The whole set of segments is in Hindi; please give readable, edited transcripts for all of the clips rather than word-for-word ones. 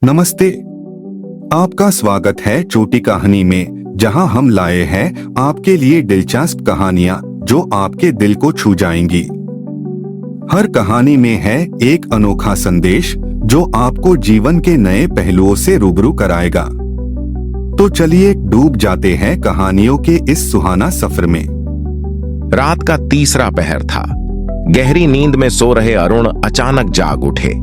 नमस्ते। आपका स्वागत है छोटी कहानी में, जहां हम लाए हैं आपके लिए दिलचस्प कहानियां जो आपके दिल को छू जाएंगी। हर कहानी में है एक अनोखा संदेश जो आपको जीवन के नए पहलुओं से रूबरू कराएगा। तो चलिए डूब जाते हैं कहानियों के इस सुहाना सफर में। रात का तीसरा पहर था। गहरी नींद में सो रहे अरुण अचानक जाग उठे।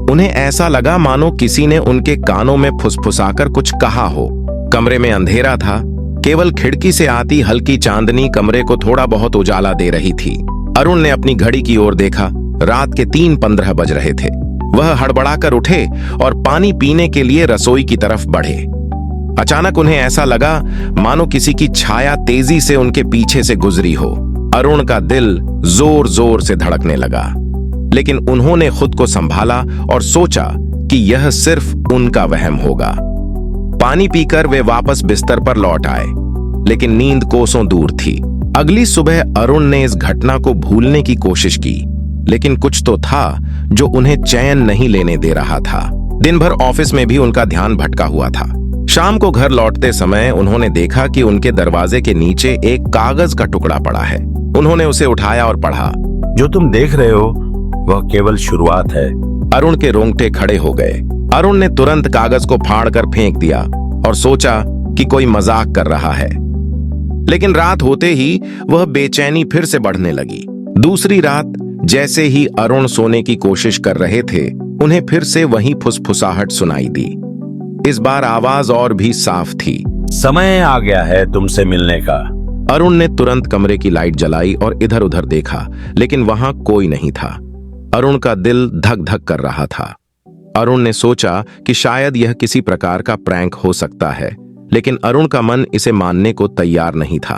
उन्हें ऐसा लगा मानो किसी ने उनके कानों में फुसफुसाकर कुछ कहा हो। कमरे में अंधेरा था, केवल खिड़की से आती हल्की चांदनी कमरे को थोड़ा बहुत उजाला दे रही थी। अरुण ने अपनी घड़ी की ओर देखा। रात के 3:15 बज रहे थे। वह हड़बड़ाकर उठे और पानी पीने के लिए रसोई की तरफ बढ़े। अचानक उन्हें ऐसा लगा मानो किसी की छाया तेजी से उनके पीछे से गुजरी हो। अरुण का दिल जोर जोर से धड़कने लगा, लेकिन उन्होंने खुद को संभाला और सोचा कि यह सिर्फ उनका वहम होगा। पानी पीकर वे वापस बिस्तर पर लौट आए, लेकिन नींद कोसों दूर थी। अगली सुबह अरुण ने इस घटना को भूलने की कोशिश की, लेकिन कुछ तो था जो उन्हें चैन नहीं लेने दे रहा था। दिन भर ऑफिस में भी उनका ध्यान भटका हुआ था। शाम को घर लौटते समय उन्होंने देखा कि उनके दरवाजे के नीचे एक कागज का टुकड़ा पड़ा है। उन्होंने उसे उठाया और पढ़ा। जो तुम देख रहे हो वह केवल शुरुआत है। अरुण के रोंगटे खड़े हो गए। अरुण ने तुरंत कागज को फाड़कर फेंक दिया और सोचा कि कोई मजाक कर रहा है। लेकिन रात होते ही वह बेचैनी फिर से बढ़ने लगी। दूसरी रात जैसे ही अरुण सोने की कोशिश कर रहे थे, उन्हें फिर से वही फुसफुसाहट सुनाई दी। इस बार आवाज और भी साफ थी। समय आ गया है तुमसे मिलने का। अरुण ने तुरंत कमरे की लाइट जलाई और इधर उधर देखा, लेकिन वहां कोई नहीं था। अरुण का दिल धक धक कर रहा था। अरुण ने सोचा कि शायद यह किसी प्रकार का प्रैंक हो सकता है, लेकिन अरुण का मन इसे मानने को तैयार नहीं था।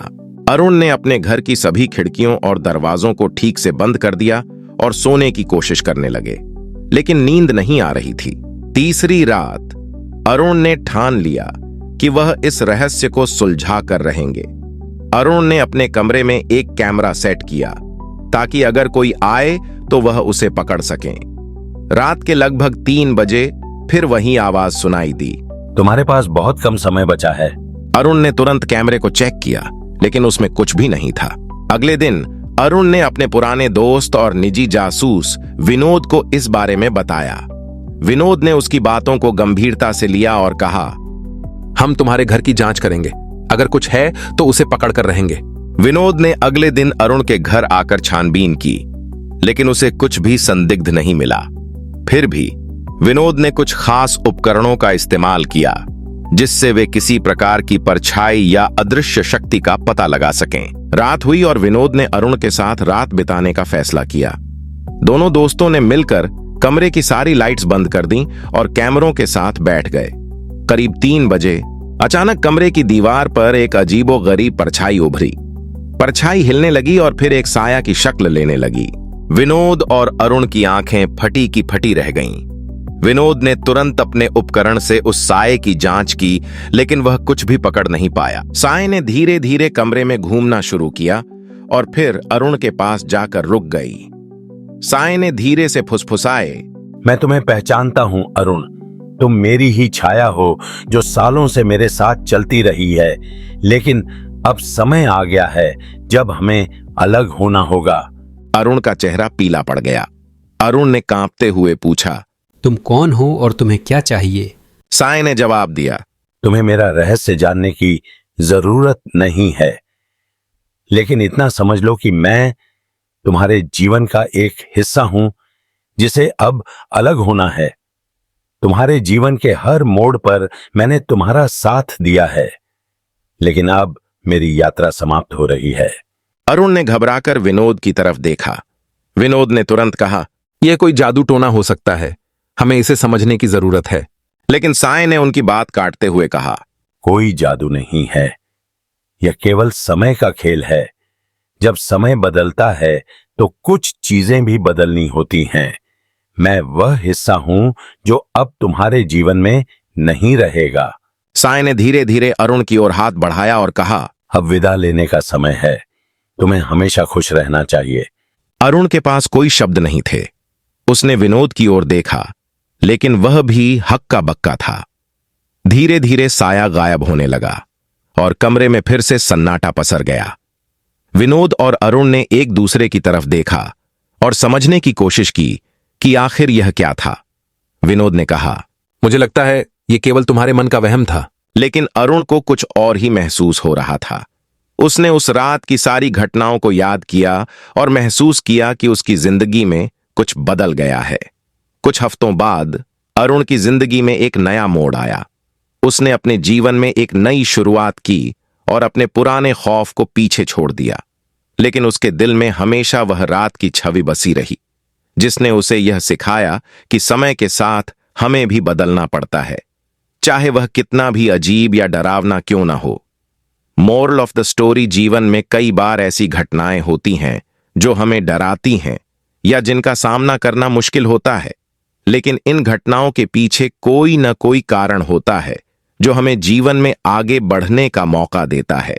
अरुण ने अपने घर की सभी खिड़कियों और दरवाजों को ठीक से बंद कर दिया और सोने की कोशिश करने लगे, लेकिन नींद नहीं आ रही थी। तीसरी रात अरुण ने ठान लिया कि वह इस रहस्य को सुलझा कर रहेंगे। अरुण ने अपने कमरे में एक कैमरा सेट किया ताकि अगर कोई आए तो वह उसे पकड़ सकें। रात के लगभग 3 बजे फिर वही आवाज सुनाई दी। तुम्हारे पास बहुत कम समय बचा है। अरुण ने तुरंत कैमरे को चेक किया, लेकिन उसमें कुछ भी नहीं था। अगले दिन अरुण ने अपने पुराने दोस्त और निजी जासूस विनोद को इस बारे में बताया। विनोद ने उसकी बातों को गंभीरता से लिया और कहा, हम तुम्हारे घर की जांच करेंगे, अगर कुछ है तो उसे पकड़ कर रहेंगे। विनोद ने अगले दिन अरुण के घर आकर छानबीन की, लेकिन उसे कुछ भी संदिग्ध नहीं मिला। फिर भी विनोद ने कुछ खास उपकरणों का इस्तेमाल किया, जिससे वे किसी प्रकार की परछाई या अदृश्य शक्ति का पता लगा सकें। रात हुई और विनोद ने अरुण के साथ रात बिताने का फैसला किया। दोनों दोस्तों ने मिलकर कमरे की सारी लाइट्स बंद कर दी और कैमरों के साथ बैठ गए। करीब 3 बजे अचानक कमरे की दीवार पर एक अजीबोगरीब परछाई उभरी। परछाई हिलने लगी और फिर एक साया की शक्ल लेने लगी। विनोद और अरुण की आंखें फटी की फटी रह गईं। विनोद ने तुरंत अपने उपकरण से उस साये की जांच की, लेकिन वह कुछ भी पकड़ नहीं पाया। साये ने धीरे धीरे कमरे में घूमना शुरू किया और फिर अरुण के पास जाकर रुक गई। साये ने धीरे से फुसफुसाए, मैं तुम्हें पहचानता हूं अरुण। तुम मेरी ही छाया हो जो सालों से मेरे साथ चलती रही है, लेकिन अब समय आ गया है जब हमें अलग होना होगा। अरुण का चेहरा पीला पड़ गया। अरुण ने कांपते हुए पूछा, तुम कौन हो और तुम्हें क्या चाहिए? साये ने जवाब दिया, तुम्हें मेरा रहस्य जानने की जरूरत नहीं है, लेकिन इतना समझ लो कि मैं तुम्हारे जीवन का एक हिस्सा हूं जिसे अब अलग होना है। तुम्हारे जीवन के हर मोड़ पर मैंने तुम्हारा साथ दिया है, लेकिन अब मेरी यात्रा समाप्त हो रही है। अरुण ने घबराकर विनोद की तरफ देखा। विनोद ने तुरंत कहा, यह कोई जादू टोना हो सकता है, हमें इसे समझने की जरूरत है। लेकिन साये ने उनकी बात काटते हुए कहा, कोई जादू नहीं है, यह केवल समय का खेल है। जब समय बदलता है तो कुछ चीजें भी बदलनी होती हैं। मैं वह हिस्सा हूं जो अब तुम्हारे जीवन में नहीं रहेगा। साये ने धीरे धीरे अरुण की ओर हाथ बढ़ाया और कहा, अब विदा लेने का समय है। तुम्हें हमेशा खुश रहना चाहिए। अरुण के पास कोई शब्द नहीं थे। उसने विनोद की ओर देखा, लेकिन वह भी हक्का बक्का था। धीरे धीरे साया गायब होने लगा और कमरे में फिर से सन्नाटा पसर गया। विनोद और अरुण ने एक दूसरे की तरफ देखा और समझने की कोशिश की कि आखिर यह क्या था। विनोद ने कहा, मुझे लगता है ये केवल तुम्हारे मन का वहम था। लेकिन अरुण को कुछ और ही महसूस हो रहा था। उसने उस रात की सारी घटनाओं को याद किया और महसूस किया कि उसकी जिंदगी में कुछ बदल गया है। कुछ हफ्तों बाद अरुण की जिंदगी में एक नया मोड़ आया। उसने अपने जीवन में एक नई शुरुआत की और अपने पुराने खौफ को पीछे छोड़ दिया। लेकिन उसके दिल में हमेशा वह रात की छवि बसी रही, जिसने उसे यह सिखाया कि समय के साथ हमें भी बदलना पड़ता है, चाहे वह कितना भी अजीब या डरावना क्यों ना हो। मोरल ऑफ द स्टोरी, जीवन में कई बार ऐसी घटनाएं होती हैं जो हमें डराती हैं या जिनका सामना करना मुश्किल होता है, लेकिन इन घटनाओं के पीछे कोई न कोई कारण होता है जो हमें जीवन में आगे बढ़ने का मौका देता है।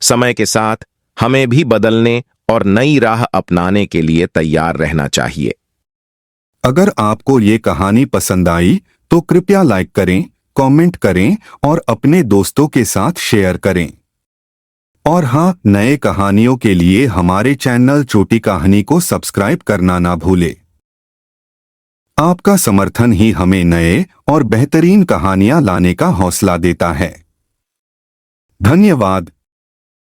समय के साथ हमें भी बदलने और नई राह अपनाने के लिए तैयार रहना चाहिए। अगर आपको ये कहानी पसंद आई तो कृपया लाइक करें, कमेंट करें और अपने दोस्तों के साथ शेयर करें। और हाँ, नए कहानियों के लिए हमारे चैनल छोटी कहानी को सब्सक्राइब करना ना भूलें। आपका समर्थन ही हमें नए और बेहतरीन कहानियां लाने का हौसला देता है। धन्यवाद।